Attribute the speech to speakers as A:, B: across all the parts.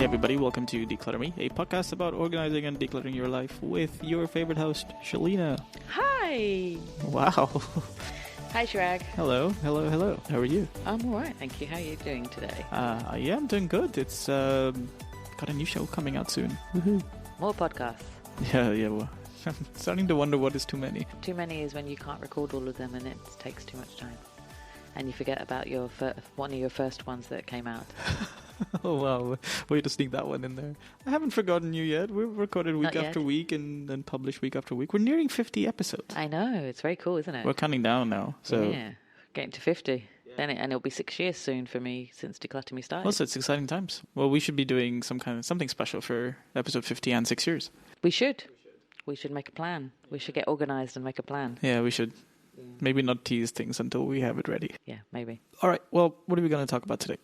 A: everybody, welcome to Declutter Me, a podcast about organizing and decluttering your life with your favorite host, Shelina.
B: Hi!
A: Wow.
B: Hi, Shrag.
A: Hello. How are you?
B: I'm alright, thank you. How are you doing today?
A: Yeah, I'm doing good. It's got a new show coming out soon. Woohoo.
B: More podcasts.
A: Yeah, well, I'm starting to wonder what is too many.
B: Too many is when you can't record all of them and it takes too much time. And you forget about your one of your first ones that came out.
A: Oh, wow. Way to sneak that one in there. I haven't forgotten you yet. We've recorded week after week and then published week after week. We're nearing 50 episodes.
B: I know. It's very cool, isn't it?
A: We're counting down now. So
B: yeah. Getting to 50. Yeah. And it'll be 6 years soon for me since Declutter Me started.
A: Also, it's exciting times. Well, we should be doing something special for episode 50 and 6 years.
B: We should. We should make a plan. We should get organised and make a plan.
A: Yeah, we should. Maybe not tease things until we have it ready.
B: Yeah, maybe.
A: All right. Well, what are we going to talk about today?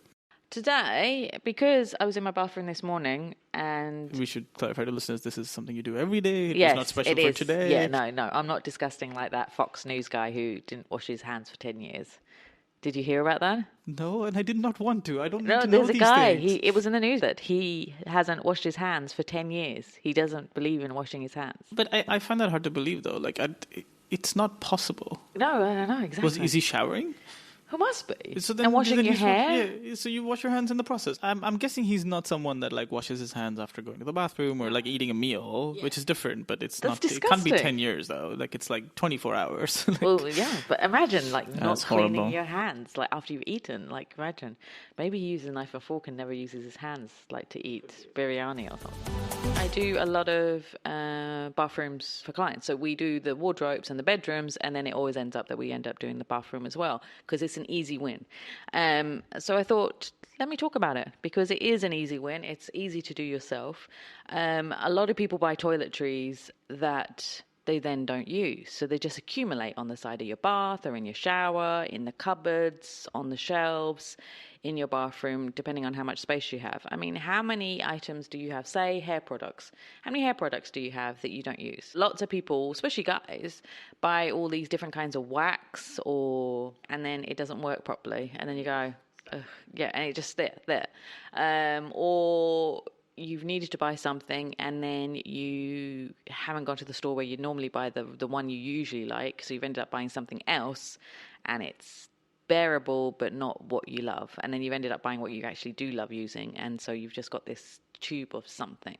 B: Today, because I was in my bathroom this morning and...
A: We should clarify to listeners, this is something you do every day.
B: Yes,
A: it's not special for today.
B: Yeah, no. I'm not disgusting like that Fox News guy who didn't wash his hands for 10 years. Did you hear about that?
A: No, and I did not want to. I don't
B: know
A: these things.
B: There's a guy. It was in the news that he hasn't washed his hands for 10 years. He doesn't believe in washing his hands.
A: But I find that hard to believe, though. Like, it's not possible.
B: No, exactly.
A: Is he showering?
B: Who must be?
A: So then,
B: and washing your hair?
A: Yeah, so you wash your hands in the process. I'm guessing he's not someone that like washes his hands after going to the bathroom or like eating a meal, which is different. But it's
B: That's
A: not.
B: Disgusting.
A: It can't be 10 years though. Like it's like 24 hours. Like,
B: well, yeah, but imagine like not cleaning
A: horrible.
B: your hands like after you've eaten. Like imagine, maybe he uses a knife and fork and never uses his hands like to eat biryani or something. I do a lot of bathrooms for clients. So we do the wardrobes and the bedrooms, and then it always ends up that we end up doing the bathroom as well because it's an easy win. So I thought, let me talk about it because it is an easy win. It's easy to do yourself. A lot of people buy toiletries that they then don't use. So they just accumulate on the side of your bath or in your shower, in the cupboards, on the shelves, in your bathroom, depending on how much space you have. I mean, how many items do you have? Say hair products. How many hair products do you have that you don't use? Lots of people, especially guys, buy all these different kinds of wax and then it doesn't work properly. And then you go, ugh, yeah, and it just there. Or you've needed to buy something and then you haven't gone to the store where you normally buy the one you usually like, so you've ended up buying something else and it's bearable but not what you love, and then you've ended up buying what you actually do love using, and so you've just got this tube of something.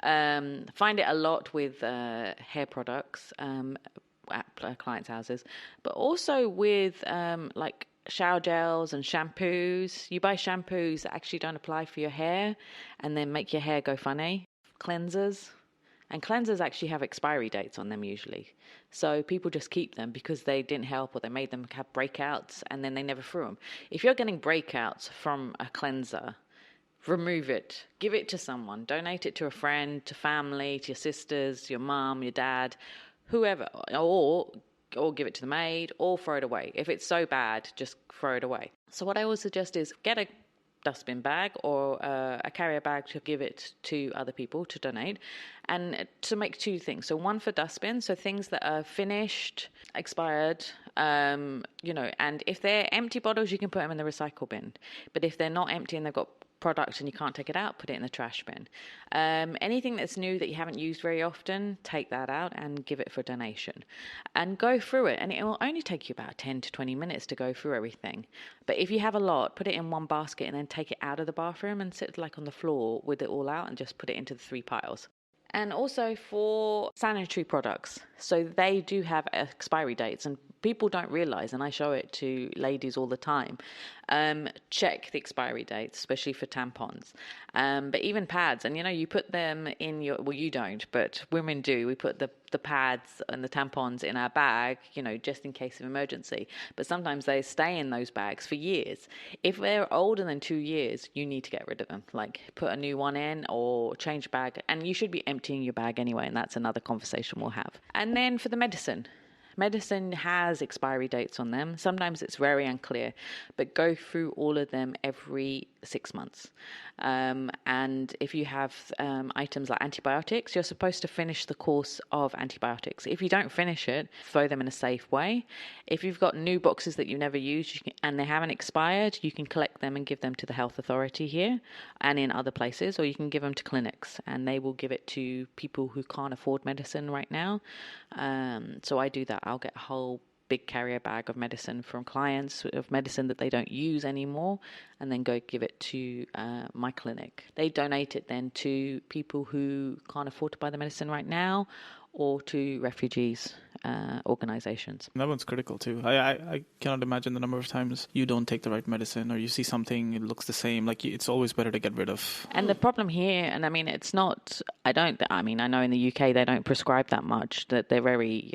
B: Find it a lot with hair products at clients' houses, but also with like shower gels and shampoos. You buy shampoos that actually don't apply for your hair and then make your hair go funny. Cleansers. And cleansers actually have expiry dates on them usually. So people just keep them because they didn't help or they made them have breakouts and then they never threw them. If you're getting breakouts from a cleanser, remove it. Give it to someone. Donate it to a friend, to family, to your sisters, your mum, your dad, whoever. Or give it to the maid, or throw it away. If it's so bad, just throw it away. So what I always suggest is get a dustbin bag or a carrier bag to give it to other people to donate, and to make two things. So one for dustbin, so things that are finished, expired, and if they're empty bottles, you can put them in the recycle bin. But if they're not empty and they've got product and you can't take it out, put it in the trash bin. Anything that's new that you haven't used very often, take that out and give it for donation and go through it, and it will only take you about 10 to 20 minutes to go through everything. But if you have a lot, put it in one basket and then take it out of the bathroom and sit like on the floor with it all out and just put it into the 3 piles. And also for sanitary products, so they do have expiry dates, and people don't realize, and I show it to ladies all the time, check the expiry dates, especially for tampons. But even pads, and you put them in you don't, but women do. We put the pads and the tampons in our bag, just in case of emergency. But sometimes they stay in those bags for years. If they're older than 2 years, you need to get rid of them. Like put a new one in or change bag, and you should be emptying your bag anyway, and that's another conversation we'll have. And then for the medicine medicine has expiry dates on them. Sometimes it's very unclear, but go through all of them every 6 months. And if you have items like antibiotics, you're supposed to finish the course of antibiotics. If you don't finish it, throw them in a safe way. If you've got new boxes that you've never used and they haven't expired, you can collect them and give them to the health authority here and in other places, or you can give them to clinics and they will give it to people who can't afford medicine right now. So I do that. I'll get a whole big carrier bag of medicine from clients, of medicine that they don't use anymore, and then go give it to my clinic. They donate it then to people who can't afford to buy the medicine right now, or to refugees organizations.
A: That one's critical too. I cannot imagine the number of times you don't take the right medicine, or you see something, it looks the same. Like, it's always better to get rid of.
B: And the problem here, and I mean, it's not, I know in the UK they don't prescribe that much, that they're very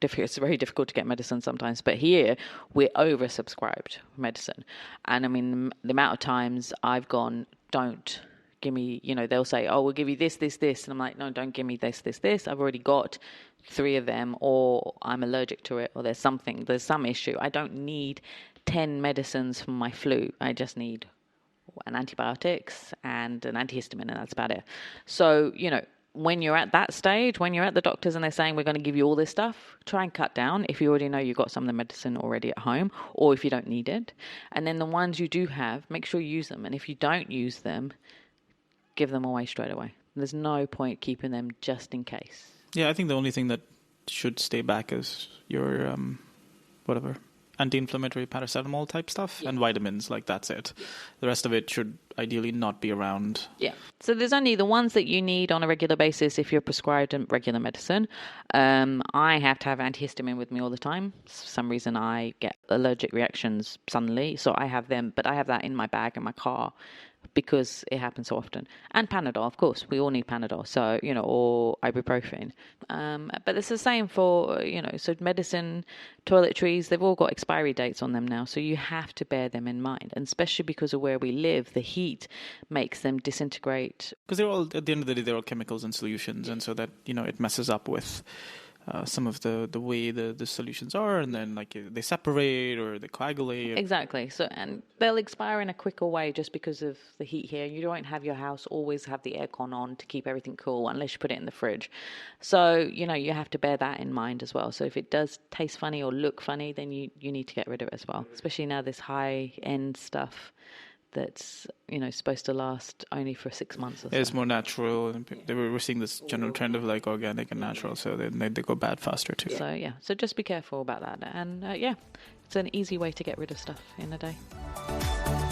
B: it's very difficult to get medicine sometimes, but here we're oversubscribed medicine. And I mean, the amount of times I've gone, don't give me, they'll say, oh, we'll give you this, and I'm like, no, don't give me this. I've already got 3 of them, or I'm allergic to it, or there's some issue. I don't need 10 medicines for my flu. I just need an antibiotics and an antihistamine, and that's about it. So, when you're at that stage, when you're at the doctors and they're saying we're going to give you all this stuff, try and cut down if you already know you've got some of the medicine already at home, or if you don't need it. And then the ones you do have, make sure you use them. And if you don't use them, give them away straight away. There's no point keeping them just in case.
A: Yeah, I think the only thing that should stay back is your anti-inflammatory paracetamol type stuff, and vitamins. Like, that's it. The rest of it should ideally not be around.
B: Yeah. So there's only the ones that you need on a regular basis if you're prescribed regular medicine. I have to have antihistamine with me all the time. For some reason I get allergic reactions suddenly, so I have them, but I have that in my bag in my car because it happens so often. And Panadol, of course. We all need Panadol, so, or ibuprofen. But it's the same for, so medicine, toiletries, they've all got expiry dates on them now, so you have to bear them in mind. And especially because of where we live, the heat makes them disintegrate.
A: Because they're all, at the end of the day, they're all chemicals and solutions, and so that, it messes up with some of the way the solutions are, and then they separate or they coagulate.
B: Exactly. So, and they'll expire in a quicker way just because of the heat here. You don't have your house always have the aircon on to keep everything cool unless you put it in the fridge. So, you have to bear that in mind as well. So if it does taste funny or look funny, then you need to get rid of it as well. Especially now this high-end stuff that's supposed to last only for 6 months or so.
A: It's more natural, and we're seeing this general trend of organic and natural, so they go bad faster too.
B: So just be careful about that, and it's an easy way to get rid of stuff in a day.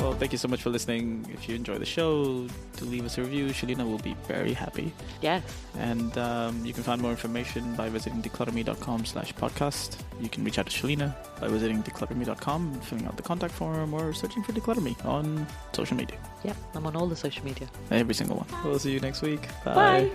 A: Well, thank you so much for listening. If you enjoy the show, to leave us a review, Shelina will be very happy.
B: Yes.
A: And you can find more information by visiting declutterme.com/podcast. You can reach out to Shelina by visiting declutterme.com, filling out the contact form, or searching for Declutter Me on social media.
B: Yep, I'm on all the social media.
A: Every single one. We'll see you next week.
B: Bye.